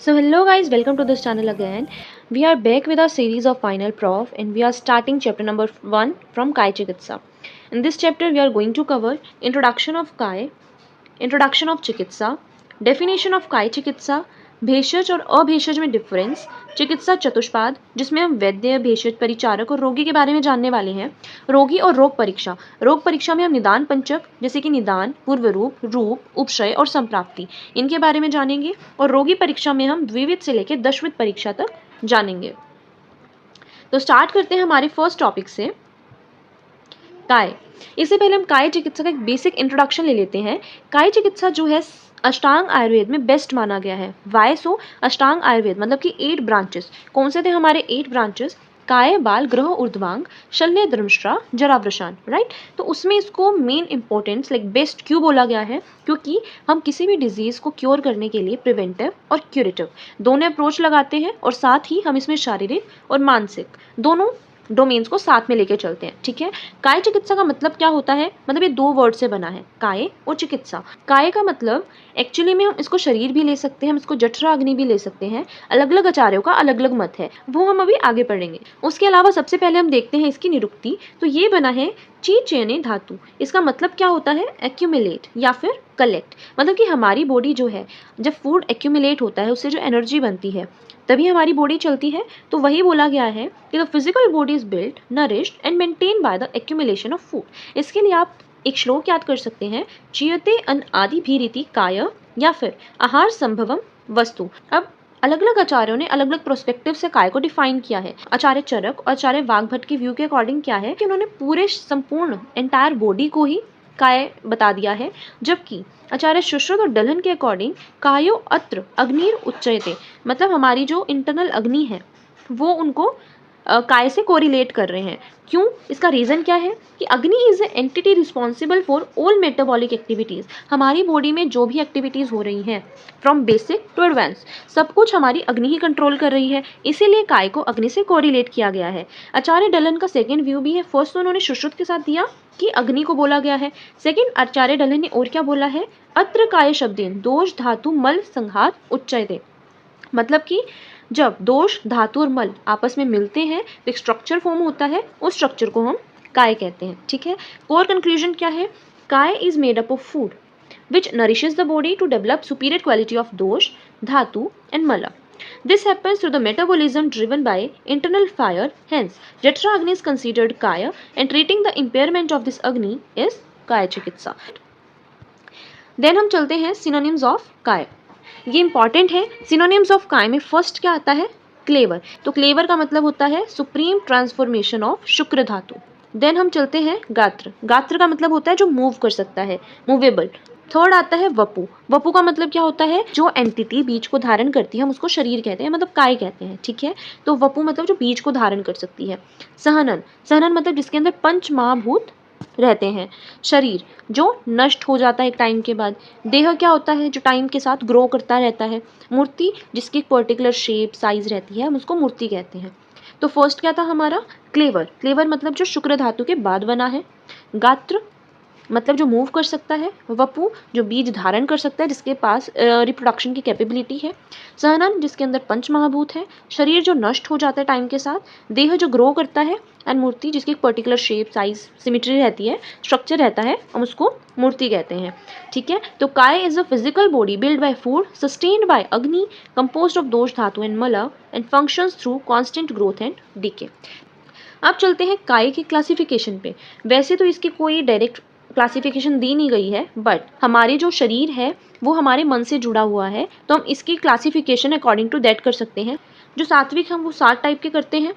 So hello guys, welcome to this channel again. We are back with our series of Final Prof and we are starting chapter number 1 from Kai Chikitsa. In this chapter we are going to cover introduction of Kai, introduction of चिकित्सा, definition of काय चिकित्सा, भेषज और अभेषज में difference, चिकित्सा चतुष्पाद जिसमें हम वैद्य, भेषज, परिचारक और रोगी के बारे में जानने वाले हैं, रोगी और रोग परीक्षा में हम निदान पंचक जैसे कि निदान, पूर्व रूप, रूप, उपशय और संप्राप्ति इनके बारे में जानेंगे और रोगी परीक्षा में हम द्विविध से लेकर दशविध परीक्षा तक जानेंगे। तो स्टार्ट करते हैं हमारे फर्स्ट टॉपिक से, काय। इससे पहले हम काय चिकित्सा का एक बेसिक इंट्रोडक्शन ले लेते हैं। काय चिकित्सा जो है अष्टांग आयुर्वेद में बेस्ट माना गया है। वाय सो अष्टांग आयुर्वेद मतलब कि 8 ब्रांचेस। कौन से थे हमारे 8 ब्रांचेस? काय, बाल, ग्रह, ऊर्ध्वांग, शल्य, दंष्ट्रा, जरावृषण, राइट। तो उसमें इसको मेन इंपॉर्टेंस लाइक बेस्ट क्यों बोला गया है? क्योंकि हम किसी भी डिजीज को क्योर करने के लिए प्रिवेंटिव और क्यूरेटिव दोनों अप्रोच लगाते हैं और साथ ही हम इसमें शारीरिक और मानसिक दोनों डोमेन्स को साथ में लेके चलते हैं, ठीक है। काय चिकित्सा का मतलब क्या होता है? मतलब ये 2 वर्ड से बना है, काय और चिकित्सा। काय का मतलब एक्चुअली में हम इसको शरीर भी ले सकते हैं, हम इसको जठरा अग्नि भी ले सकते हैं। अलग अलग आचार्यों का अलग अलग मत है, वो हम अभी आगे पढ़ेंगे। उसके अलावा सबसे पहले हम देखते हैं इसकी निरुक्ति। तो ये बना है ची चेने धातु। इसका मतलब क्या होता है? एक्यूमुलेट या फिर कलेक्ट। मतलब कि हमारी बॉडी जो है, जब फूड एक्यूमुलेट होता है उससे जो एनर्जी बनती है तभी हमारी बॉडी चलती है। तो वही बोला गया है कि the physical body is built, nourished and maintain by the accumulation of food. इसके लिए आप एक श्लोक याद कर सकते हैं, चियते अन आदि भी रीति काय या फिर आहार संभवम वस्तु। अब अलग अलग आचार्यों ने अलग अलग प्रोस्पेक्टिव से काय को डिफाइन किया है। आचार्य चरक और आचार्य वाग्भट के व्यू के अकॉर्डिंग क्या है कि उन्होंने पूरे संपूर्ण एंटायर बॉडी को ही काय बता दिया है, जबकि आचार्य सुश्रुत और डल्हन के अकॉर्डिंग कायो अत्र अग्निर उच्चयते मतलब हमारी जो इंटरनल अग्नि है वो उनको काय से कोरिलेट कर रहे हैं। क्यों? इसका रीज़न क्या है कि अग्नि is a entity responsible for all metabolic activities. हमारी बॉडी में जो भी एक्टिविटीज़ हो रही हैं फ्रॉम बेसिक टू एडवांस सब कुछ हमारी अग्नि ही कंट्रोल कर रही है, इसीलिए काय को अग्नि से कोरिलेट किया गया है। आचार्य डलन का सेकेंड व्यू भी है। फर्स्ट तो उन्होंने सुश्रुत के साथ दिया कि अग्नि को बोला गया है। सेकेंड आचार्य डलन ने और क्या बोला है? अत्र काय शब्देन दोष धातु मल संघात उच्चयते। मतलब कि जब दोष, धातु और मल आपस में मिलते हैं तो एक स्ट्रक्चर फॉर्म होता है, उस स्ट्रक्चर को हम काय कहते हैं, ठीक है। कोर कंक्लूजन क्या है? Kaya is made up of food which nourishes the body to develop superior quality of dosha, dhatu and मला. This happens through the metabolism driven by internal fire. Hence, Jatra Agni is considered Kaya and treating the impairment of this Agni is Kaya Chikitsa. Then हम चलते हैं synonyms of काय। ये important है। Synonyms of काय में first क्या आता है? क्लेवर। तो क्लेवर का मतलब होता है सुप्रीम ट्रांसफॉर्मेशन ऑफ शुक्र धातु। देन हम चलते हैं गात्र। गात्र का मतलब होता है जो मूव कर सकता है, मूवेबल। थर्ड आता है वपु। वपु का मतलब क्या होता है? जो एंटिटी बीज को धारण करती है हम उसको शरीर कहते हैं, मतलब काय कहते हैं, ठीक है। तो वपु मतलब जो बीज को धारण कर सकती है। सहनन, सहनन मतलब जिसके अंदर पंच महाभूत रहते हैं। शरीर जो नष्ट हो जाता है एक टाइम के बाद। देह क्या होता है? जो टाइम के साथ ग्रो करता रहता है। मूर्ति जिसकी एक पर्टिकुलर शेप साइज रहती है, हम उसको मूर्ति कहते हैं। तो फर्स्ट क्या था हमारा? क्लेवर। क्लेवर मतलब जो शुक्र धातु के बाद बना है। गात्र मतलब जो मूव कर सकता है। वपु जो बीज धारण कर सकता है, जिसके पास रिप्रोडक्शन की कैपेबिलिटी है। सहनन जिसके अंदर पंच महाभूत है। शरीर जो नष्ट हो जाता है टाइम के साथ। देह जो ग्रो करता है। एंड मूर्ति जिसकी एक पर्टिकुलर शेप साइज सिमिट्री रहती है, स्ट्रक्चर रहता है, हम उसको मूर्ति कहते हैं, ठीक है। तो kaya is a physical body build by food sustained by agni composed of dosha dhatu and mala and functions through constant growth and decay. अब चलते हैं काय की क्लासिफिकेशन पे। वैसे तो इसकी कोई डायरेक्ट क्लासिफिकेशन दी नहीं गई है, बट हमारे जो शरीर है वो हमारे मन से जुड़ा हुआ है, तो हम इसकी क्लासिफिकेशन अकॉर्डिंग टू दैट कर सकते हैं। जो सात्विक हम वो 7 टाइप के करते हैं।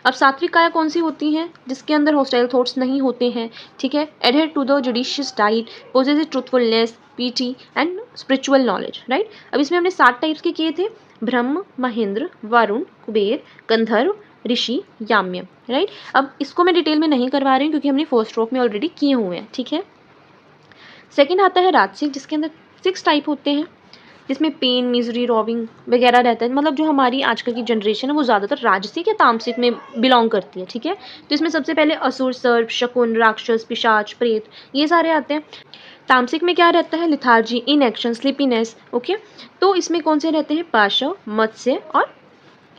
अब सात्विक काया कौन सी होती हैं? जिसके अंदर हॉस्टाइल थॉट्स नहीं होते हैं, ठीक है। Adhere to the judicious diet, possess truthfulness, piety and spiritual knowledge, right. अब इसमें हमने 7 टाइप्स के किए थे। ब्रह्म, महेंद्र, वरुण, कुबेर, गंधर्व, ऋषि, याम्य, राइट। अब इसको मैं डिटेल में नहीं करवा रही हूँ क्योंकि हमने फर्स्ट स्ट्रोक में ऑलरेडी किए हुए हैं, ठीक है। सेकेंड आता है राजसिक, जिसके अंदर 6 टाइप होते हैं, जिसमें पेन, मिजरी, रॉबिंग वगैरह रहता है। मतलब जो हमारी आजकल की जनरेशन है वो ज़्यादातर राजसिक या तामसिक में बिलोंग करती है, ठीक है। तो इसमें सबसे पहले असुर, सर्प, शकुन, राक्षस, पिशाच, प्रेत ये सारे आते हैं। तामसिक में क्या रहता है, लिथार्जी, इनएक्शन, स्लीपीनेस। ओके, तो इसमें कौन से रहते हैं, पाशव, मत्स्य और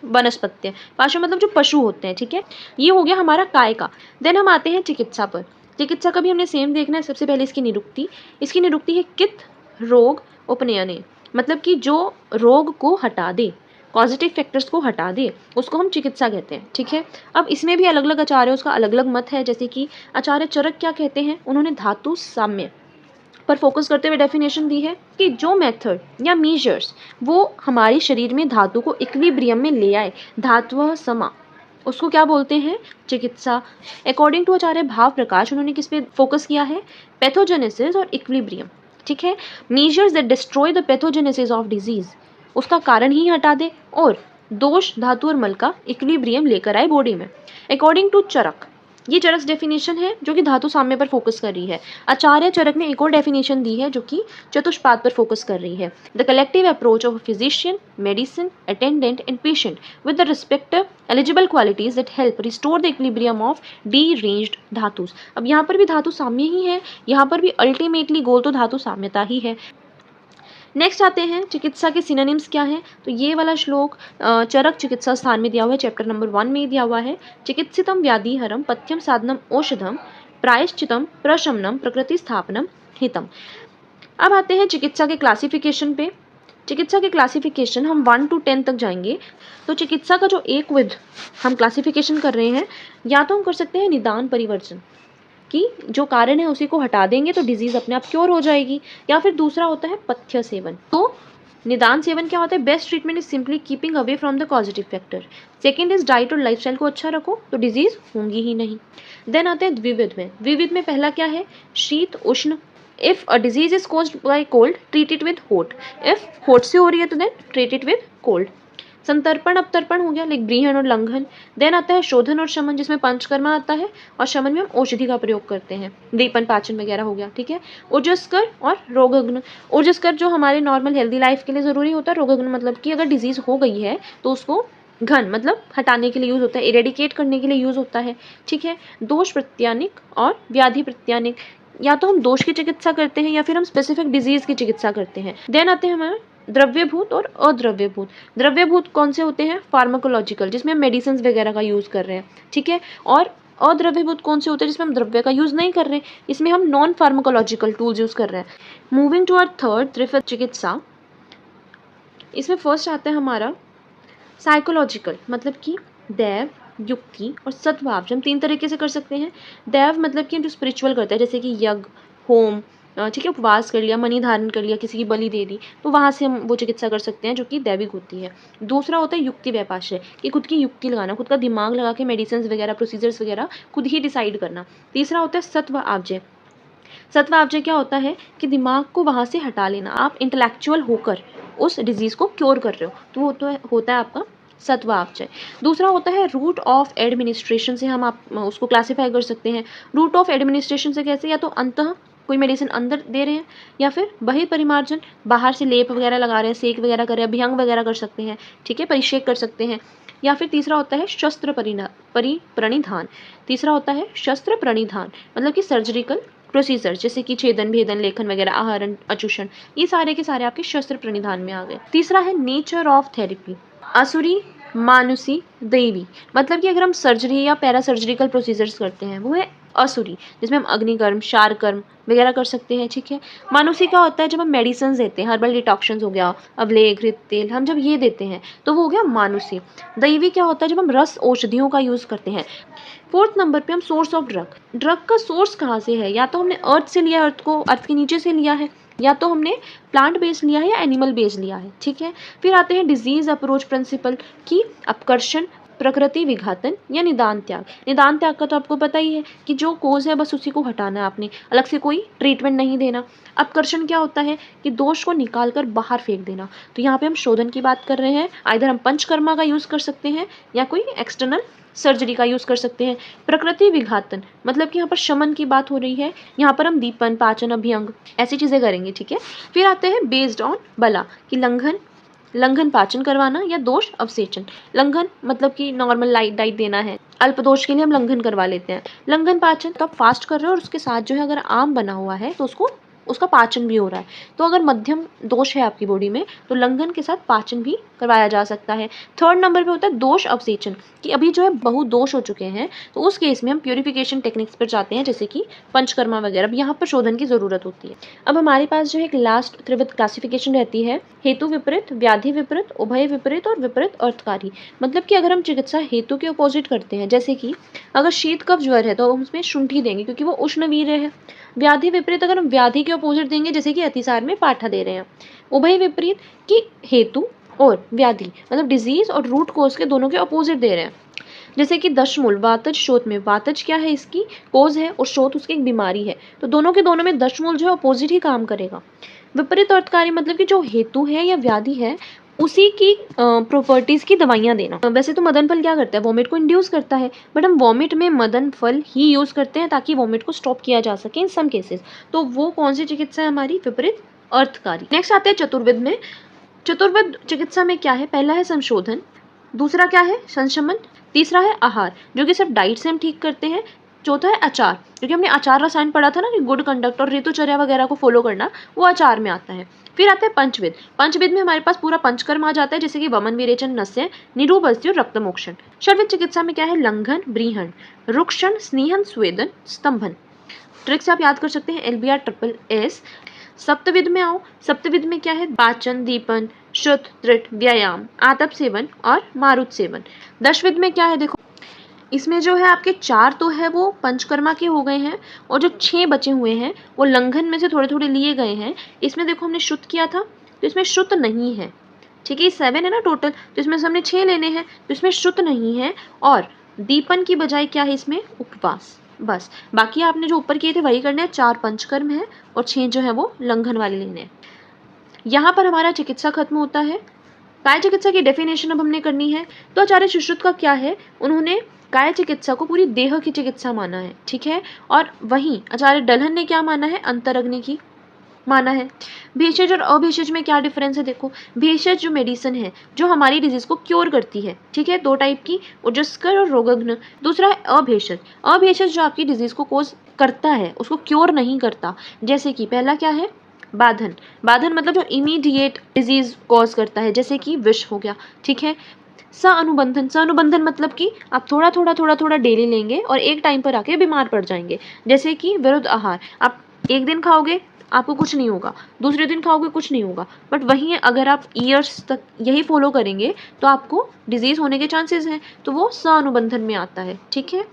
वनस्पत्य। पाशव मतलब जो पशु होते हैं, ठीक है। ये हो गया हमारा काय का। देन हम आते हैं चिकित्सा पर। चिकित्सा का भी हमने सेम देखना है। सबसे पहले इसकी निरुक्ति। इसकी निरुक्ति है कित रोग उपनयने, मतलब कि जो रोग को हटा दे, पॉजिटिव फैक्टर्स को हटा दे, उसको हम चिकित्सा कहते हैं, ठीक है। अब इसमें भी अलग अलग आचार्य, उसका अलग अलग मत है। जैसे कि आचार्य चरक क्या कहते हैं, उन्होंने धातु साम्य पर फोकस करते हुए डेफिनेशन दी है कि जो मेथड या मेजर्स वो हमारे शरीर में धातु को इक्विलिब्रियम में ले आए, धातुः समा, उसको क्या बोलते हैं, चिकित्सा। अकॉर्डिंग टू आचार्य भाव प्रकाश, उन्होंने किस पे फोकस किया है, पैथोजेनेसिस और इक्विलिब्रियम, ठीक है। Measures that destroy the pathogenesis of disease, उसका कारण ही हटा दे, और दोष धातु और मल का इक्विलिब्रियम लेकर आए बॉडी में। अकॉर्डिंग टू चरक, ये चरक डेफिनेशन है जो कि धातु साम्य पर फोकस कर रही है। आचार्य चरक ने एक और डेफिनेशन दी है जो कि चतुष्पाद पर फोकस कर रही है। The collective approach of physician, medicine, attendant and patient with the respective eligible qualities that help restore the equilibrium of deranged धातुस। अब यहाँ पर भी धातु साम्य ही है, यहाँ पर भी अल्टीमेटली गोल तो धातु साम्यता ही है। नेक्स्ट आते हैं चिकित्सा के सिनोनिम्स क्या हैं। तो ये वाला श्लोक चरक चिकित्सा स्थान में दिया हुआ है, चैप्टर नंबर 1 में दिया हुआ है। चिकित्सितम व्याधिहरम पथ्यम साधनम औषधम प्रायश्चितम प्रशमनम प्रकृति स्थापनम हितम। अब आते हैं चिकित्सा के क्लासिफिकेशन पे। चिकित्सा के क्लासिफिकेशन हम 1 to 10 तक जाएंगे। तो चिकित्सा का जो एक विध हम क्लासिफिकेशन कर रहे हैं, या तो हम कर सकते हैं निदान परिवर्जन, कि जो कारण है उसी को हटा देंगे तो डिजीज अपने आप क्योर हो जाएगी, या फिर दूसरा होता है पथ्य सेवन। तो निदान सेवन क्या होता है, best treatment is simply keeping away from the positive factor. Second is diet और लाइफस्टाइल को अच्छा रखो तो डिजीज होंगी ही नहीं। देन आते हैं द्विविध में। द्विविध में पहला क्या है, शीत उष्ण। If a disease is caused by cold treat it with hot, if hot से हो रही है तो then treat it with cold. संतर्पण अपतर्पण हो गया, लाइक ब्रीहन और लंघन। देन आता है शोधन और शमन, जिसमें पंचकर्मा आता है, और शमन में हम औषधि का प्रयोग करते हैं, दीपन पाचन वगैरह हो गया, ठीक है। ऊर्जस्कर और रोगग्न। ऊर्जस्कर जो हमारे नॉर्मल हेल्दी लाइफ के लिए जरूरी होता है, रोगग्न मतलब कि अगर डिजीज हो गई है तो उसको घन मतलब हटाने के लिए यूज होता है, इरेडिकेट करने के लिए यूज होता है, ठीक है। दोष प्रत्यानिक और व्याधि प्रत्यानिक, या तो हम दोष की चिकित्सा करते हैं या फिर हम स्पेसिफिक डिजीज की चिकित्सा करते हैं। देन आते हैं हमारे द्रव्यभूत और अद्रव्यभूत। द्रव्यभूत कौन से होते हैं, फार्माकोलॉजिकल, जिसमें हम मेडिसिन वगैरह का यूज कर रहे हैं, ठीक है। और अद्रव्यभूत कौन से होते हैं, जिसमें हम द्रव्य का यूज नहीं कर रहे, इसमें हम नॉन फार्माकोलॉजिकल टूल्स यूज कर रहे हैं। मूविंग टू आवर थर्ड त्रिविध चिकित्सा, इसमें फर्स्ट आता है हमारा साइकोलॉजिकल, मतलब कि दैव, युक्ति और सद्भाव। हम 3 तरीके से कर सकते हैं। दैव मतलब कि हम जो स्पिरिचुअल करते हैं, जैसे कि यज्ञ, होम, ठीक है, उपवास कर लिया, मणि धारण कर लिया, किसी की बलि दे दी, तो वहाँ से हम वो चिकित्सा कर सकते हैं जो कि दैविक होती है। दूसरा होता है युक्ति व्यापाश्रय, कि खुद की युक्ति लगाना, खुद का दिमाग लगा के मेडिसिन वगैरह, प्रोसीजर्स वगैरह खुद ही डिसाइड करना। तीसरा होता है सत्व आवजय। सत्व आवजय क्या होता है कि दिमाग को वहाँ से हटा लेना, आप इंटेलेक्चुअल होकर उस डिजीज को क्योर कर रहे हो, तो वो तो होता है आपका सत्व आवजय। दूसरा होता है रूट ऑफ एडमिनिस्ट्रेशन, से हम आप उसको क्लासीफाई कर सकते हैं। रूट ऑफ एडमिनिस्ट्रेशन से कैसे, या तो अंतः कोई मेडिसिन अंदर दे रहे हैं, या फिर बहिः परिमार्जन, बाहर से लेप वगैरह लगा रहे हैं, सेक वगैरह कर रहे हैं, अभियंग वगैरह कर सकते हैं, ठीक है, परिषेक कर सकते हैं। या फिर तीसरा होता है शस्त्र प्रणिधान। तीसरा होता है शस्त्र प्रणिधान, मतलब कि सर्जरिकल प्रोसीजर, जैसे कि छेदन, भेदन, लेखन वगैरह, आहरण, अचूषण, ये सारे के सारे आपके शस्त्र प्रणिधान में आ गए। तीसरा है नेचर ऑफ थेरेपी, असुरी, मानुसी, दैवी, मतलब कि अगर हम सर्जरी या पैरा सर्जरिकल प्रोसीजर्स करते हैं वो है असुरी, जिसमें हम अग्निकर्म, शार कर्म वगैरह कर सकते हैं, ठीक है। मानुसी क्या होता है, जब हम मेडिसिन देते हैं, हर्बल डिटॉक्शंस हो गया, अवलेह, घृत, तेल, हम जब ये देते हैं तो वो हो गया मानुसी। दैवी क्या होता है, जब हम रस औषधियों का यूज करते हैं। फोर्थ नंबर पे हम सोर्स ऑफ ड्रग। ड्रग का सोर्स कहाँ से है, या तो हमने अर्थ से लिया है, अर्थ को अर्थ के नीचे से लिया है, या तो हमने प्लांट बेस लिया है या एनिमल बेस लिया है, ठीक है। फिर आते हैं डिजीज अप्रोच प्रिंसिपल, की अपकर्षण, प्रकृति विघातन या निदान त्याग। निदान त्याग का तो आपको पता ही है कि जो कोज है बस उसी को हटाना है आपने, अलग से कोई ट्रीटमेंट नहीं देना। अपकर्षण क्या होता है कि दोष को निकाल कर बाहर फेंक देना, तो यहाँ पे हम शोधन की बात कर रहे हैं, आइधर हम पंचकर्मा का यूज कर सकते हैं या कोई एक्सटर्नल सर्जरी का यूज कर सकते हैं। प्रकृति विघातन मतलब कि यहाँ पर शमन की बात हो रही है, यहाँ पर हम दीपन, पाचन, अभियंग ऐसी चीजें करेंगे, ठीक है। फिर आते हैं बेस्ड ऑन बला, कि लंघन पाचन करवाना या दोष अवसेचन। लंघन मतलब कि नॉर्मल लाइट डाइट देना है, अल्प दोष के लिए हम लंघन करवा लेते हैं। लंघन पाचन तो आप फास्ट कर रहे हो और उसके साथ जो है अगर आम बना हुआ है तो उसको उसका पाचन भी हो रहा है। तो अगर मध्यम दोष है आपकी बॉडी में तो लंघन के साथ पाचन भी करवाया जा सकता है। थर्ड नंबर पे होता है दोष अवसेचन, कि अभी जो है बहुदोष हो चुके हैं तो उस केस में हम प्यूरिफिकेशन टेक्निक्स पर जाते हैं, जैसे कि पंचकर्मा वगैरह। अब यहाँ पर शोधन की जरूरत होती है। अब हमारे पास जो एक लास्ट त्रिविध क्लासिफिकेशन रहती है, हेतु विपरीत, व्याधि विपरीत, उभय विपरीत और विपरीत अर्थकारी। मतलब कि अगर हम चिकित्सा हेतु के अपोजिट करते हैं, जैसे कि अगर शीत कफ ज्वर है तो हम उसमें शुंठी देंगे क्योंकि वो उष्णवीर्य है। व्याधि विपरीत अगर हम व्याधि के अपोजिट देंगे, जैसे कि अतिसार में पाठा दे रहे हैं। उभय विपरीत कि हेतु और व्याधि मतलब डिजीज और रूट कोज के दोनों के अपोजिट दे रहे हैं। जैसे कि दशमूल वातज शोथ में, वातज क्या है इसकी कोज है और शोथ उसकी एक बीमारी है, तो दोनों के दोनों में दशमूल जो है अपोजिट ही काम करेगा। विपरीत अर्थकारी मतलब कि जो हेतु है या व्याधि है उसी की प्रॉपर्टीज की दवाइयां देना। वैसे तो मदन फल क्या करता है, वॉमिट को इंड्यूस करता है, बट हम वॉमिट में मदन फल ही यूज करते हैं ताकि वॉमिट को स्टॉप किया जा सके इन सम केसेस। तो वो कौन सी चिकित्सा है हमारी, विपरीत अर्थकारी। नेक्स्ट आते हैं चतुर्विद में। चतुर्विद चिकित्सा में क्या है, पहला है संशोधन, दूसरा क्या है संशमन, तीसरा है आहार जो कि सिर्फ डाइट से हम ठीक करते हैं, चौथा है आचार, क्योंकि हमने आचार रसायन पढ़ा था ना कि गुड कंडक्ट और ऋतुचर्या वगैरह को फॉलो करना, वो आचार में आता है। फिर आता है पंचविद। पंचविद में हमारे पास पूरा पंचकर्म आ जाता है, जैसे कि वमन, विरेचन, नस्य, निरूपस्थि और रक्तमोक्षण। षड्विद चिकित्सा में क्या है, लंघन, ब्रीहन, रुक्षण, स्नेहन, स्वेदन, स्तंभन। ट्रिक से आप याद कर सकते हैं LBR/SSS। सप्तविद में आओ, सप्तविद में क्या है, पाचन, दीपन, शुद्ध, त्रिट, व्यायाम, आतप सेवन और मारुत सेवन। दशविद में क्या है, देखो इसमें जो है आपके 4 तो है वो पंचकर्मा के हो गए हैं और जो 6 बचे हुए हैं वो लंघन में से थोड़े थोड़े लिए गए हैं। इसमें देखो हमने शुद्ध किया था तो इसमें शुद्ध नहीं है, ठीक है, 7 है ना टोटल, तो इसमें से हमने 6 लेने हैं तो इसमें शुद्ध नहीं है। और दीपन की बजाय क्या है इसमें, उपवास, बस। बाकी आपने जो ऊपर किए थे वही करने हैं, 4 पंचकर्म है और 6 जो है वो लंघन वाले लेने हैं। यहाँ पर हमारा चिकित्सा खत्म होता है। काय चिकित्सा की डेफिनेशन अब हमने करनी है। तो आचार्य सुश्रुत का क्या है, उन्होंने काय चिकित्सा को पूरी देह की चिकित्सा माना है, ठीक है, और वहीं आचार्य डलहन ने क्या माना है, अंतरग्नि की माना है। भेषज और अभेषज में क्या डिफरेंस है, देखो भेषज जो मेडिसिन है जो हमारी डिजीज को क्योर करती है, ठीक है, 2 टाइप की, ओजस्कर और रोगग्न। दूसरा है अभेषज। अभेषज जो आपकी डिजीज को कोज करता है उसको क्योर नहीं करता, जैसे कि पहला क्या है, बाधन। बाधन मतलब जो इमीडिएट डिजीज कॉज करता है, जैसे कि विष हो गया, ठीक है। अनुबंधन, अनुबंधन मतलब कि आप थोड़ा थोड़ा डेली लेंगे और एक टाइम पर आके बीमार पड़ जाएंगे, जैसे कि विरुद्ध आहार। आप एक दिन खाओगे आपको कुछ नहीं होगा, दूसरे दिन खाओगे कुछ नहीं होगा, बट वहीं अगर आप ईयर्स तक यही फॉलो करेंगे तो आपको डिजीज होने के चांसेस हैं, तो वो अनुबंधन में आता है, ठीक है।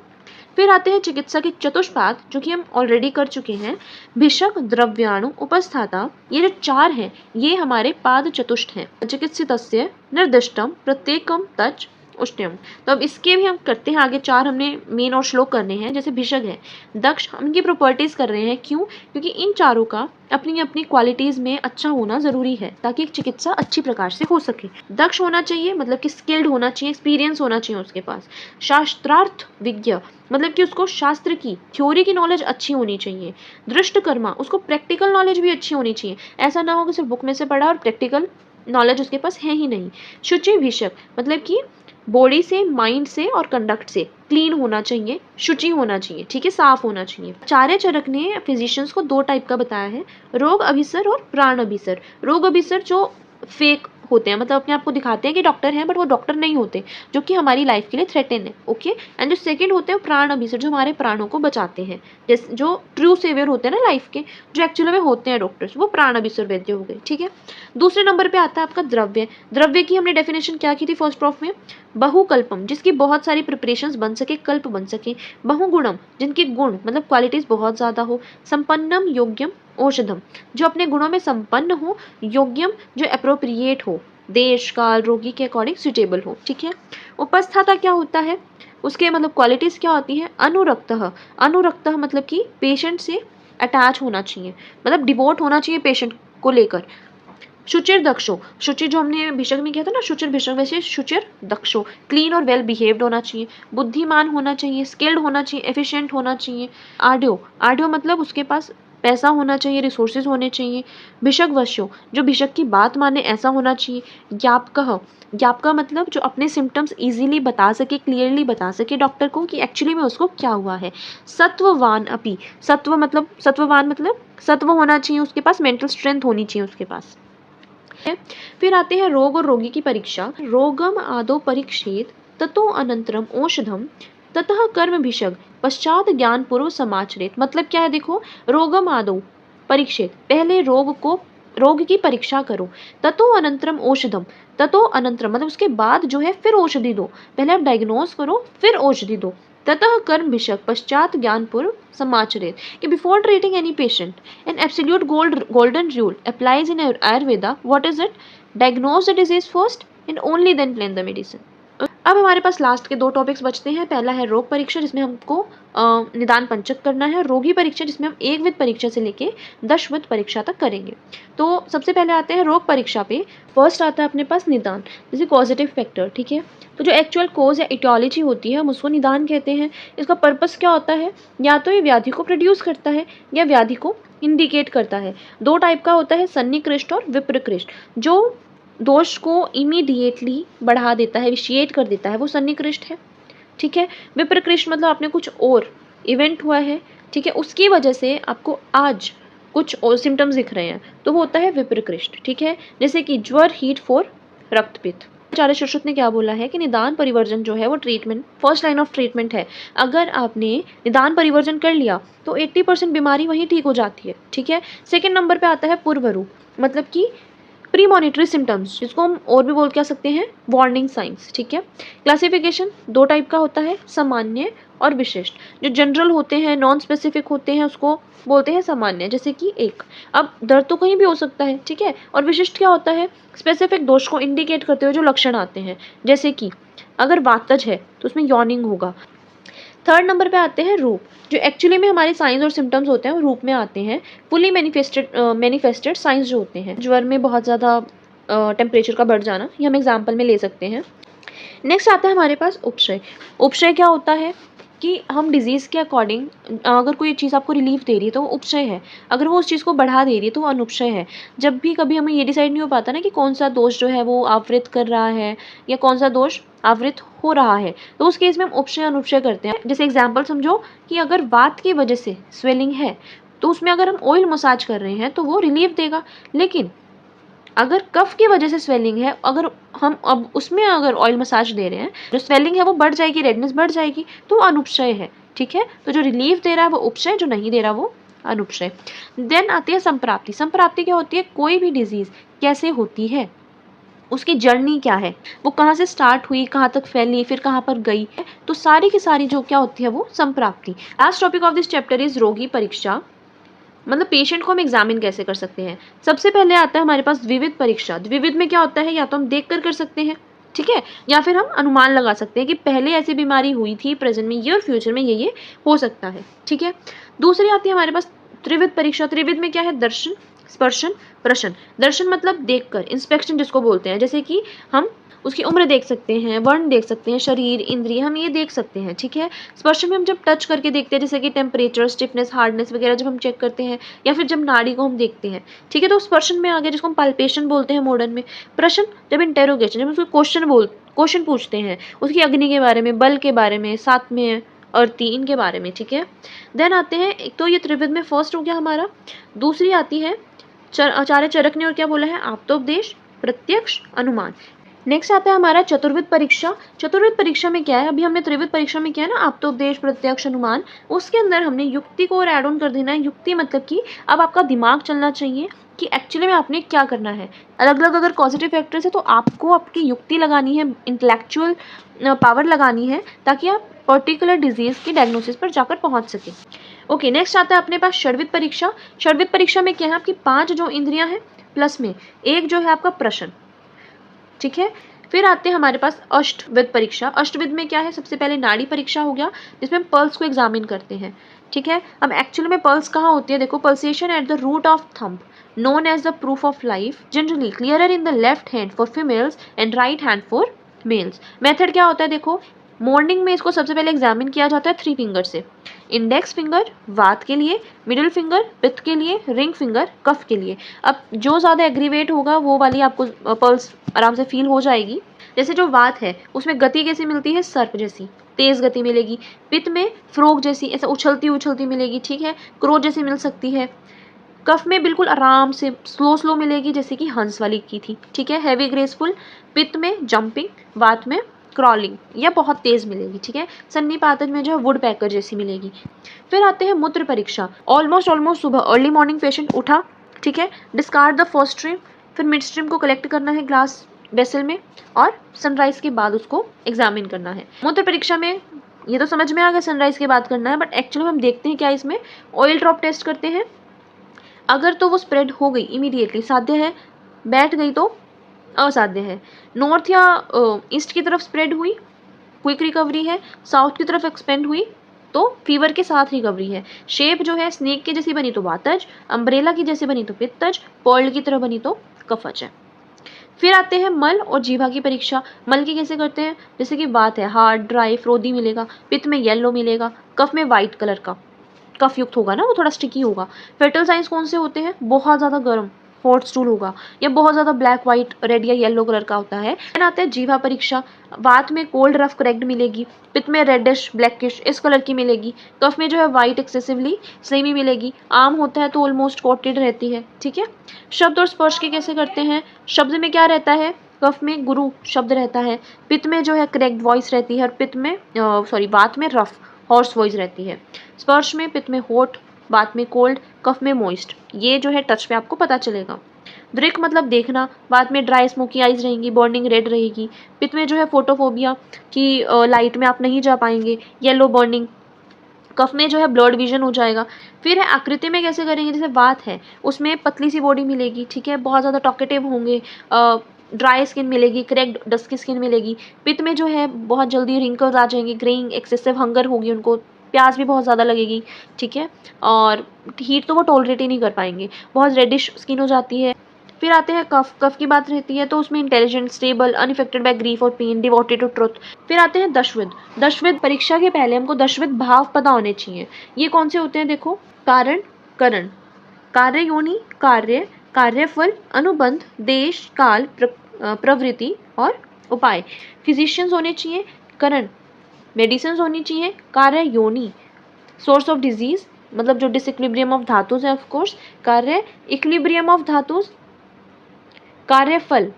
फिर आते हैं चिकित्सा के चतुष्पाद जो कि हम ऑलरेडी कर चुके हैं, भिषक, द्रव्याणु, उपस्थाता। ये जो 4 हैं ये हमारे पाद चतुष्ट हैं। चिकित्सितस्य निर्दिष्टम प्रत्येकम तच उष्ण्यम। तो अब इसके भी हम करते हैं आगे, 4 हमने मेन और श्लोक करने हैं। जैसे भिषक है, दक्ष, हम इनकी प्रॉपर्टीज कर रहे हैं, क्यों, क्योंकि इन चारों का अपनी अपनी क्वालिटीज में अच्छा होना जरूरी है ताकि एक चिकित्सा अच्छी प्रकार से हो सके। दक्ष होना चाहिए मतलब कि स्किल्ड होना चाहिए, एक्सपीरियंस होना चाहिए उसके पास। शास्त्रार्थ विज्ञ मतलब कि उसको शास्त्र की थ्योरी की नॉलेज अच्छी होनी चाहिए। दृष्टकर्मा, उसको प्रैक्टिकल नॉलेज भी अच्छी होनी चाहिए, ऐसा ना हो कि सिर्फ बुक में से पढ़ा और प्रैक्टिकल नॉलेज उसके पास है ही नहीं। शुचि भिषक मतलब कि बॉडी से, माइंड से और कंडक्ट से क्लीन होना चाहिए, शुचि होना चाहिए, ठीक है, साफ होना चाहिए। आचार्य चरक ने फिजिशियंस को 2 टाइप का बताया है, रोग अभिसर और प्राण अभिसर। रोग अभिसर जो फेक होते हैं, मतलब अपने आप को दिखाते हैं कि डॉक्टर हैं बट वो डॉक्टर नहीं होते, जो कि हमारी लाइफ के लिए थ्रेटन है, ओके। एंड जो सेकंड होते हैं प्राण अभिसर, जो हमारे प्राणों को बचाते हैं, जैसे जो ट्रू सेवियर होते हैं ना लाइफ के, जो एक्चुअली में होते हैं डॉक्टर्स, वो प्राण अभिसर वैद्य हो गए, ठीक है। दूसरे नंबर पे आता है आपका द्रव्य। द्रव्य की हमने डेफिनेशन क्या की थी फर्स्ट प्रॉफ में, बहुकल्पम, जिसकी बहुत सारी प्रिपरेशंस बन सके, कल्प बन सके। बहुगुणम, जिनके गुण मतलब क्वालिटीज बहुत ज्यादा हो। संपन्नम योग्यम औषधम, जो अपने गुणों में संपन्न हो। योग्यम, जो अप्रोप्रिएट हो, देश काल रोगी के अकॉर्डिंग सुटेबल हो, ठीक है। उपस्थाता क्या होता है, उसके मतलब क्वालिटीज क्या होती है। अनुरक्तः, अनुरक्तः मतलब कि पेशेंट से अटैच होना चाहिए, मतलब डिवोट होना चाहिए पेशेंट को लेकर। शुचिर दक्षो, शुचिर जो हमने भिषक में किया था ना, शुचिर भिषक, वैसे शुचिर दक्षो, क्लीन और वेल बिहेव्ड होना चाहिए। बुद्धिमान होना चाहिए, स्किल्ड होना चाहिए, एफिशिएंट होना चाहिए। आर्डियो, आर्डियो मतलब उसके पास पैसा होना चाहिए, रिसोर्सेज होने चाहिए। भिषक वश्यो, जो भिषक की बात माने ऐसा होना चाहिए। ज्ञापकः, ज्ञापका मतलब जो अपने सिम्टम्स इजीली बता सके, क्लियरली बता सके डॉक्टर को कि एक्चुअली में उसको क्या हुआ है। सत्ववान अपि, सत्ववान मतलब सत्व होना चाहिए उसके पास, मेंटल स्ट्रेंथ होनी चाहिए उसके पास। फिर आते हैं रोग और रोगी की परीक्षा। रोगम आदो परीक्षेत ततो अनंतरम औषधम ततः कर्म भिषग पश्चात ज्ञान पूर्व समाचरित। मतलब क्या है देखो, रोगम आदो परीक्षित, पहले रोग की परीक्षा करो। ततो अनंतरम औषधम, ततो अनंतरम मतलब उसके बाद जो है फिर औषधि दो। पहले आप डायग्नोज करो फिर औषधि दो। ततः कर्म भिषक पश्चात ज्ञान पूर्व समाचरित, कि before treating any patient an absolute golden rule applies in Ayurveda. What is it? Diagnose the disease first and only then plan the medicine. अब हमारे पास लास्ट के 2 टॉपिक्स बचते हैं। पहला है रोग परीक्षा जिसमें हमको निदान पंचक करना है। रोगी परीक्षा जिसमें हम एकविध परीक्षा से लेके 10विध परीक्षा तक करेंगे। तो सबसे पहले आते हैं रोग परीक्षा पे। फर्स्ट आता है अपने पास निदान, जैसे कॉजेटिव फैक्टर, ठीक है। तो जो एक्चुअल कोज या इटियोलॉजी होती है हम उसको निदान कहते हैं। इसका पर्पस क्या होता है, या तो ये व्याधि को प्रोड्यूस करता है या व्याधि को इंडिकेट करता है। 2 टाइप का होता है, सन्निकृष्ट और विप्रकृष्ट। जो दोष को इमीडिएटली बढ़ा देता है, विशिएट कर देता है, वो सन्निकृष्ट है, ठीक है। विप्रकृष्ट मतलब आपने कुछ और इवेंट हुआ है, ठीक है, उसकी वजह से आपको आज कुछ और सिम्टम्स दिख रहे हैं, तो वो होता है विप्रकृष्ट, ठीक है। जैसे कि ज्वर, हीट फॉर रक्तपित्त। आचार्य सुश्रुत ने क्या बोला है कि निदान परिवर्जन जो है वो treatment, first line of treatment है। अगर आपने निदान परिवर्जन कर लिया तो 80% बीमारी वहीं ठीक हो जाती है, ठीक है। सेकेंड नंबर पे आता है पूर्वरूप, मतलब कि प्री मॉनिटरी सिम्टम्स, जिसको हम और भी बोल क्या सकते हैं, वार्निंग साइंस, ठीक है। क्लासिफिकेशन 2 टाइप का होता है, सामान्य और विशिष्ट। जो जनरल होते हैं, नॉन स्पेसिफिक होते हैं, उसको बोलते हैं सामान्य। जैसे कि एक, अब दर्द तो कहीं भी हो सकता है, ठीक है। और विशिष्ट क्या होता है, स्पेसिफिक दोष को इंडिकेट करते हुए जो लक्षण आते हैं। जैसे कि अगर वातज है तो उसमें यॉर्निंग होगा। थर्ड नंबर पे आते हैं रूप, जो एक्चुअली में हमारे साइंस और सिम्टम्स होते हैं वो रूप में आते हैं। फुली मैनिफेस्टेड साइंस जो होते हैं, ज्वर में बहुत ज़्यादा टेम्परेचर का बढ़ जाना, ये हम एग्जाम्पल में ले सकते हैं। नेक्स्ट आता है हमारे पास उपशय। उपशय क्या होता है कि हम डिजीज़ के अकॉर्डिंग, अगर कोई चीज़ आपको रिलीफ दे रही है तो वो उपशय है, अगर वो उस चीज़ को बढ़ा दे रही है तो वो अनुपशय है। जब भी कभी हमें ये डिसाइड नहीं हो पाता ना कि कौन सा दोष जो है वो आवृत कर रहा है या कौन सा दोष आवृत हो रहा है, तो उस केस में हम उपशय अनुपशय करते हैं। जैसे एग्जाम्पल समझो कि अगर वात की वजह से स्वेलिंग है तो उसमें अगर हम ऑयल मसाज कर रहे हैं तो वो रिलीफ देगा। लेकिन अगर कफ की वजह से स्वेलिंग है, अगर हम अब उसमें अगर ऑयल मसाज दे रहे हैं, जो स्वेलिंग है वो बढ़ जाएगी, रेडनेस बढ़ जाएगी, तो वो अनुपशय है, ठीक है। तो जो रिलीफ दे रहा है वो उपशय, जो नहीं दे रहा वो अनुपशय। देन आती है संप्राप्ति। संप्राप्ति क्या होती है, कोई भी डिजीज कैसे होती है, उसकी जर्नी क्या है, वो कहाँ से स्टार्ट हुई, कहाँ तक फैली, फिर कहाँ पर गई, तो सारी की सारी जो क्या होती है वो संप्राप्ति। Last topic of this chapter is रोगी परीक्षा, मतलब पेशेंट को हम एग्जामिन कैसे कर सकते हैं। सबसे पहले आता है हमारे पास द्विविध परीक्षा। द्विविध में क्या होता है, या तो हम देख कर सकते हैं, ठीक है, या फिर हम अनुमान लगा सकते हैं कि पहले ऐसी बीमारी हुई थी, प्रेजेंट में ये और फ्यूचर में ये हो सकता है, ठीक है। दूसरी आती है हमारे पास त्रिविध परीक्षा। त्रिविध में क्या है, दर्शन, स्पर्शन, प्रशन। दर्शन मतलब देखकर, इंस्पेक्शन जिसको बोलते हैं, जैसे कि हम उसकी उम्र देख सकते हैं, वर्ण देख सकते हैं, शरीर, इंद्रिय, हम ये देख सकते हैं, ठीक है। स्पर्शन में हम जब टच करके देखते हैं, जैसे कि टेम्परेचर, स्टिफनेस, हार्डनेस वगैरह जब हम चेक करते हैं, या फिर जब नाड़ी को हम देखते हैं, ठीक है, तो स्पर्शन में आ गया, जिसको हम पाल्पेशन बोलते हैं मॉडर्न में। प्रश्न जब इंटेरोगेशन, जब उसको क्वेश्चन पूछते हैं, उसकी अग्नि के बारे में, बल के बारे में, साथ में अर्थी, इनके बारे में, ठीक है। देन आते हैं, एक तो ये त्रिविध में फर्स्ट हो गया हमारा। दूसरी आती है आचार्य चरक ने और क्या बोला है, आप्तोपदेश, प्रत्यक्ष, अनुमान। नेक्स्ट आता है हमारा चतुर्विध परीक्षा। चतुर्विध परीक्षा में क्या है, अभी हमने त्रिविध परीक्षा में क्या है ना, आप्तोपदेश, प्रत्यक्ष, अनुमान, उसके अंदर हमने युक्ति को और ऐड ऑन कर देना है। युक्ति मतलब कि अब आपका दिमाग चलना चाहिए कि एक्चुअली में आपने क्या करना है। अलग अलग अगर पॉजिटिव फैक्टर्स है तो आपको आपकी युक्ति लगानी है, इंटेलेक्चुअल पावर लगानी है, ताकि आप पर्टिकुलर डिजीज की डायग्नोसिस पर जाकर पहुंच सके। ओके, नेक्स्ट आता है अपने पास षड्विध परीक्षा। षड्विध परीक्षा में क्या है, आपकी 5 जो इंद्रियां हैं प्लस में एक जो है आपका प्रश्न, ठीक है। फिर आते हैं हमारे पास अष्टविध परीक्षा। अष्टविध में क्या है, सबसे पहले नाड़ी परीक्षा हो गया, जिसमें हम पल्स को एग्जामिन करते हैं, ठीक है। अब एक्चुअली में पल्स कहाँ होती है, देखो, pulsation at the root of thumb known as the proof of life, generally clearer in the left hand for females and right hand for males. Method क्या होता है, देखो, मॉर्निंग में इसको सबसे पहले एग्जामिन किया जाता है 3 फिंगर से। इंडेक्स फिंगर वात के लिए, मिडिल फिंगर पित्त के लिए, रिंग फिंगर कफ के लिए। अब जो ज़्यादा एग्रीवेट होगा वो वाली आपको पल्स आराम से फील हो जाएगी। जैसे जो वात है उसमें गति कैसी मिलती है, सर्प जैसी तेज गति मिलेगी। पित्त में फ्रोग जैसी ऐसा उछलती उछलती मिलेगी, ठीक है, क्रोध जैसी मिल सकती है। कफ में बिल्कुल आराम से स्लो स्लो मिलेगी, जैसे कि हंस वाली की थी, ठीक है, हैवी ग्रेसफुल। पित्त में जंपिंग, वात में क्रॉलिंग या बहुत तेज मिलेगी, ठीक है। सन्निपातज में जो है वुड पैकर जैसी मिलेगी। फिर आते हैं मूत्र परीक्षा। ऑलमोस्ट सुबह अर्ली मॉर्निंग पेशेंट उठा, ठीक है, डिस्कार्ड द फर्स्ट स्ट्रीम, फिर मिड स्ट्रीम को कलेक्ट करना है ग्लास वेसल में और सनराइज के बाद उसको एग्जामिन करना है। मूत्र परीक्षा में ये तो समझ में आ गया सनराइज के बाद करना है, बट एक्चुअली हम देखते हैं क्या इसमें ऑयल ड्रॉप टेस्ट करते हैं। अगर तो वो स्प्रेड हो गई इमीडिएटली साध्य है, बैठ गई तो असाध्य है। नॉर्थ या ईस्ट की तरफ स्प्रेड हुई क्विक रिकवरी है, साउथ की तरफ एक्सपेंड हुई तो फीवर के साथ रिकवरी है। शेप जो है स्नेक के जैसी बनी तो वातज, अम्ब्रेला की जैसी बनी तो पित्तज, पर्ल की तरह बनी तो कफज है। फिर आते हैं मल और जीवा की परीक्षा। मल की कैसे करते हैं, जैसे कि बात है हार्ड ड्राई फ्रोदी मिलेगा, पित्त में येलो मिलेगा, कफ में वाइट कलर का कफ युक्त होगा ना, वो थोड़ा स्टिकी होगा। फेटल साइंस कौन से होते हैं, बहुत ज़्यादा गर्म हॉट स्टूल होगा या बहुत ज़्यादा ब्लैक वाइट रेड या येलो कलर का होता है। फिर आते हैं जीवा परीक्षा। वात में कोल्ड रफ करेक्ट मिलेगी, पित्त में रेडिश ब्लैकिश इस कलर की मिलेगी, कफ में जो है वाइट एक्सेसिवली स्लेमी मिलेगी, आम होता है तो ऑलमोस्ट कोटेड रहती है, ठीक है। शब्द और स्पर्श के कैसे करते हैं, शब्द में क्या रहता है, कफ में गुरु शब्द रहता है, पित्त में जो है करेक्ट वॉइस रहती है और पित्त में वात में रफ हॉर्स वॉइस रहती है। स्पर्श में पित्त में हॉट, वात में कोल्ड, कफ में मॉइस्ट। ये जो है टच पे आपको पता चलेगा। दृक मतलब देखना, वात में ड्राई स्मोकी आइज रहेंगी, बर्निंग रेड रहेगी। पित्त में जो है फोटोफोबिया की लाइट में आप नहीं जा पाएंगे, येलो बर्निंग। कफ में जो है ब्लड विजन हो जाएगा। फिर है आकृति में कैसे करेंगे, जैसे वात है उसमें पतली सी बॉडी मिलेगी, ठीक है, बहुत ज़्यादा टॉकेटिव होंगे, ड्राई स्किन मिलेगी, क्रैक्ड डस्की स्किन मिलेगी। पित्त में जो है बहुत जल्दी रिंकल्स आ जाएंगे, ग्रेइंग एक्सेसिव हंगर होगी उनको, प्यास भी बहुत ज़्यादा लगेगी, ठीक है, और हीट तो वो टॉलरेट ही नहीं कर पाएंगे, बहुत रेडिश स्किन हो जाती है। फिर आते हैं कफ। कफ की बात रहती है तो उसमें intelligent, stable, unaffected by grief और पेन, डिवोटेड टू ट्रुथ। फिर आते हैं दशविध। दशविध परीक्षा के पहले हमको दशविध भाव पता होने चाहिए। ये कौन से होते हैं, देखो, कारण, करण, कार्य योनि, कार्य, कार्यफल, अनुबंध, देश, काल, प्रवृत्ति और उपाय। फिजिशियंस होने चाहिए, करण, मेडिसिन होनी चाहिए, कार्य योनि, सोर्स ऑफ डिजीज मतलब जो डिसइक्विलिब्रियम ऑफ धातुज है ऑफकोर्स, कार्य इक्विलिब्रियम ऑफ धातुज, कार्यफल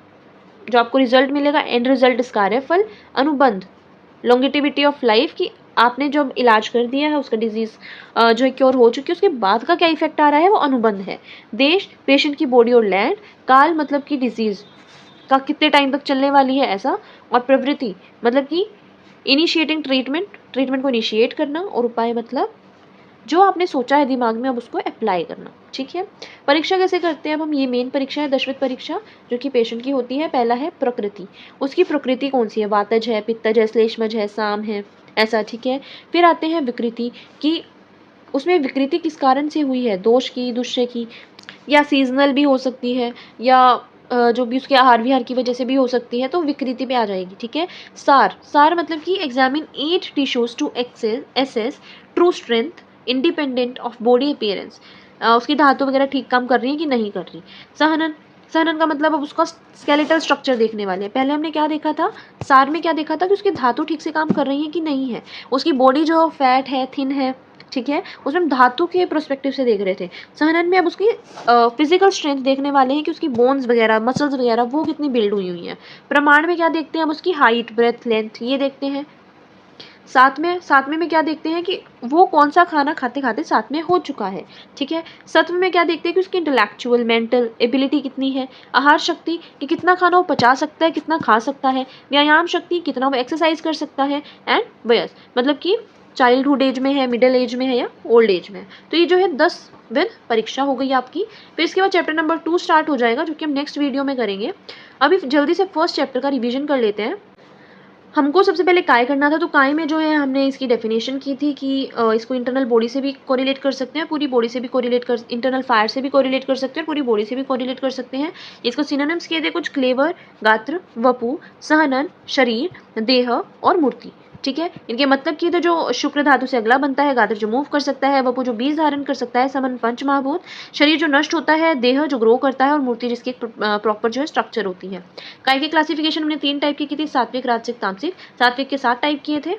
जो आपको रिजल्ट मिलेगा एंड रिजल्ट इस कार्यफल, अनुबंध लॉन्गेटिविटी ऑफ लाइफ की आपने जो इलाज कर दिया है उसका डिजीज जो है क्योर हो चुकी है उसके बाद का क्या इफेक्ट आ रहा है वो अनुबंध है। देश पेशेंट की बॉडी और लैंड, काल मतलब कि डिजीज का कितने टाइम तक चलने वाली है ऐसा, और प्रवृत्ति मतलब कि इनिशिएटिंग ट्रीटमेंट को इनिशिएट करना, और उपाय मतलब जो आपने सोचा है दिमाग में अब उसको अप्लाई करना, ठीक है। परीक्षा कैसे करते हैं अब हम, ये मेन परीक्षा है दशविध परीक्षा जो कि पेशेंट की होती है। पहला है प्रकृति, उसकी प्रकृति कौन सी है, वातज है, पित्तज है, श्लेष्मज है, साम है, ऐसा, ठीक है। फिर आते हैं विकृति की, उसमें विकृति किस कारण से हुई है, दोष की, दुष्य की, या सीजनल भी हो सकती है, या जो भी उसके आहार विहार की वजह से भी हो सकती है, तो विकृति पे आ जाएगी, ठीक है। सार, सार मतलब कि examine 8 tissues to assess true strength independent of body appearance, उसकी धातु वगैरह ठीक काम कर रही है कि नहीं कर रही। सहनन, सहनन का मतलब अब उसका स्केलेटल स्ट्रक्चर देखने वाले हैं। पहले हमने क्या देखा था, सार में क्या देखा था कि उसकी धातु ठीक से काम कर रही है कि नहीं है, उसकी बॉडी जो फैट है, थिन है, ठीक है, उसमें हम धातु के प्रोस्पेक्टिव से देख रहे थे। सहनन में अब उसकी फिजिकल स्ट्रेंथ देखने वाले हैं कि उसकी बोन्स वगैरह, मसल्स वगैरह वो कितनी बिल्ड हुई हुई हैं। प्रमाण में क्या देखते हैं, अब उसकी हाइट, ब्रेथ, लेंथ ये देखते हैं। सातवें में क्या देखते हैं कि वो कौन सा खाना खाते खाते साथ में हो चुका है, ठीक है। सत्व में क्या देखते हैं कि उसकी इंटेलेक्चुअल मेंटल एबिलिटी कितनी है। आहार शक्ति कि कितना खाना वो पचा सकता है, कितना खा सकता है। व्यायाम शक्ति कितना वो एक्सरसाइज कर सकता है। एंड वयस मतलब कि चाइल्डहुड एज में है, मिडिल एज में है या ओल्ड एज में है। तो ये जो है 10 परीक्षा हो गई आपकी। फिर इसके बाद चैप्टर नंबर 2 स्टार्ट हो जाएगा जो कि हम नेक्स्ट वीडियो में करेंगे। अभी जल्दी से फर्स्ट चैप्टर का रिवीजन कर लेते हैं। हमको सबसे पहले काय करना था, तो काय में जो है हमने इसकी डेफिनेशन की थी कि इसको इंटरनल बॉडी से भी कोरिलेट कर सकते हैं, पूरी बॉडी से भी कोरिलेट कर, इंटरनल फायर से भी कोरिलेट कर सकते हैं, पूरी बॉडी से भी कोरिलेट कर सकते हैं। इसको सिनोनिम्स किए थे कुछ, क्लेवर, गात्र, वपु, सहनन, शरीर, देह और मूर्ति, ठीक है। इनके मतलब की तो जो शुक्र धातु से अगला बनता है, गात्र जो मूव कर सकता है, वपु जो बीज धारण कर सकता है, समन पंच महाभूत, शरीर जो नष्ट होता है, देह जो ग्रो करता है और मूर्ति जिसकी प्रॉपर जो है स्ट्रक्चर होती है। काय की क्लासिफिकेशन हमने 3 टाइप की थी, सात्विक, राजसिक, तामसिक। सात्विक के 7 टाइप किए थे,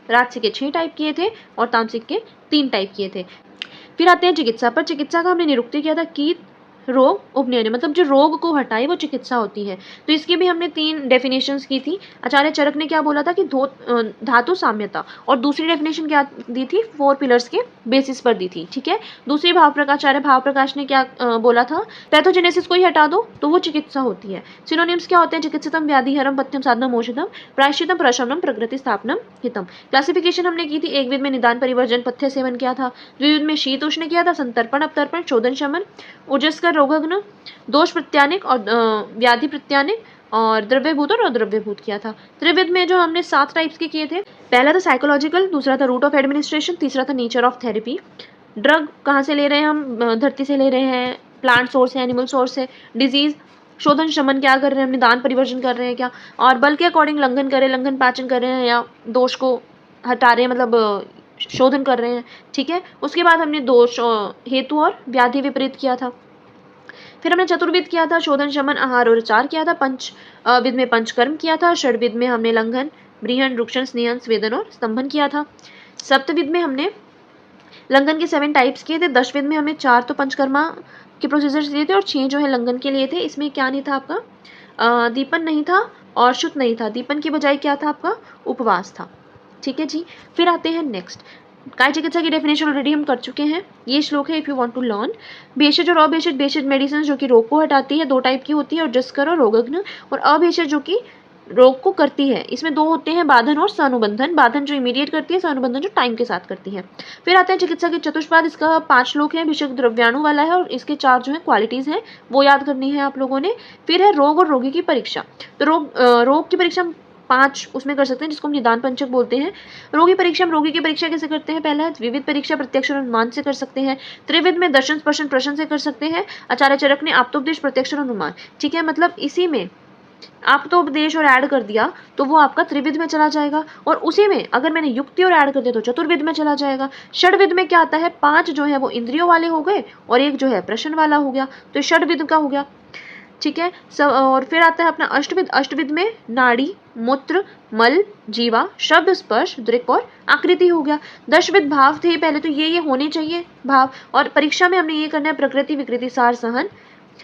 राजसिक के 6 टाइप किए थे और तामसिक के 3 टाइप किए थे। फिर आते हैं चिकित्सा पर। चिकित्सा का हमने निरुक्ति किया था, कीट, रोग, उपनयन, मतलब जो रोग को हटाए वो चिकित्सा होती है। तो इसकी भी हमने 3 डेफिनेशंस की थी। आचार्य चरक ने क्या बोला था कि धातु साम्यता, और दूसरी डेफिनेशन क्या दी थी, 4 पिलर्स के बेसिस पर दी थी। ठीक है। दूसरी आचार्य भाव प्रकाश ने क्या बोला था, पैथोजेनेसिस को ही हटा दो तो वो चिकित्सा होती है। सिनोनिम्स क्या होते हैं, चिकित्सितम व्याधिहरम पथ्यम साधनम औषधम प्रायश्चितम प्रशमनम प्रकृति स्थापनम हितम। क्लासिफिकेशन हमने की थी, एक विध में निदान परिवर्जन पथ्य सेवन किया था, द्विविध में शीत उष्ण किया था, संतर्पण अपतर्पण, शोधन शमन, ओजस्कर रोगग्न, दोष प्रत्यानिक और व्याधि प्रत्यानिक, और द्रव्यभूत और अद्रव्यभूत किया था। त्रिविध में जो हमने 7 टाइप्स के किए थे, पहला था साइकोलॉजिकल, दूसरा था रूट ऑफ एडमिनिस्ट्रेशन, तीसरा था नेचर ऑफ थेरेपी। ड्रग कहाँ से ले रहे हैं हम, धरती से ले रहे हैं, प्लांट सोर्स है, एनिमल सोर्स है। डिजीज, शोधन शमन क्या कर रहे हैं, निदान परिवर्जन कर रहे हैं क्या, और बल के अकॉर्डिंग लंघन कर रहे हैं, लंघन पाचन कर रहे हैं, या दोष को हटा रहे हैं, मतलब शोधन कर रहे हैं। ठीक है। उसके बाद हमने दोष हेतु और व्याधि विपरीत किया था। फिर हमने चतुर्विद किया था, शोधन शमन आहार और उपचार किया था। विद में पंचकर्म किया था। षडविद में हमने लंघन, ब्रीहन, रुक्षण, स्नेहन, स्वेदन और स्तंभन किया था। सप्तविद में हमने लंघन के 7 टाइप्स किए थे। दशविद में हमने 4 तो पंचकर्मा के प्रोसीजर्स दिए थे और 6 जो है लंघन के लिए थे। इसमें क्या नहीं था आपका, दीपन नहीं था और शुद्ध नहीं था। दीपन की बजाय क्या था आपका, उपवास था। ठीक है जी। फिर आते हैं नेक्स्ट, काय चिकित्सा की डेफिनेशन ऑलरेडी हम कर चुके हैं। ये श्लोक है, if you want to learn. भेषज और अभेषज, भेषज मेडिसिन जो कि रोग को हटाती है, 2 टाइप की होती है, और जस्कर और रोगग्न, और अभेषज जो कि रोग को करती है। इसमें 2 होते हैं, बाधन और सानुबंधन। बाधन जो इमीडिएट करती है, सानुबंधन जो टाइम के साथ करती है। फिर आते हैं चिकित्सा के चतुष्पाद। इसका 5 श्लोक है, भिषक द्रव्याणु वाला है, और इसके 4 जो है क्वालिटीज हैं, वो याद करनी है आप लोगों ने। फिर है रोग और रोगी की परीक्षा। तो रोग की परीक्षा 5 उसमें कर सकते हैं, जिसको हम निदान पंचक बोलते हैं। रोगी परीक्षा, हम रोगी की परीक्षा कैसे करते हैं, पहला है विविध परीक्षा, प्रत्यक्ष और अनुमान से कर सकते हैं। त्रिविध में दर्शन, स्पर्शन, प्रश्न से कर सकते हैं। आचार्य चरक ने आप्तोपदेश, प्रत्यक्ष और अनुमान। ठीक है। मतलब इसी में आप्तोपदेश और ऐड कर दिया तो वो आपका त्रिविध में चला जाएगा, और उसी में अगर मैंने युक्ति और ऐड कर दिया तो चतुर्विध में चला जाएगा। षडविध में क्या आता है, 5 जो है वो इंद्रियों वाले हो गए और 1 जो है प्रश्न वाला हो गया, तो षडविध का हो गया। ठीक है। सब। और फिर आता है अपना अष्टविध। अष्टविध में नाड़ी, मूत्र, मल, जीवा, शब्द, स्पर्श, दृक् और आकृति हो गया। 10विध भाव थे पहले, तो ये होने चाहिए भाव, और परीक्षा में हमने ये करना है प्रकृति, विकृति, सार, सहन,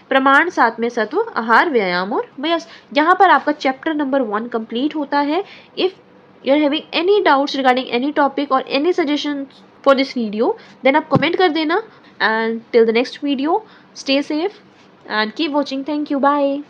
प्रमाण, 7 में सत्व, आहार, व्यायाम और वयस। यहाँ पर आपका चैप्टर नंबर 1 कंप्लीट होता है। If you are having any doubts regarding any topic और any suggestion for this video, देन आप कमेंट कर देना। And till the next video, stay safe and keep watching. Thank you. Bye.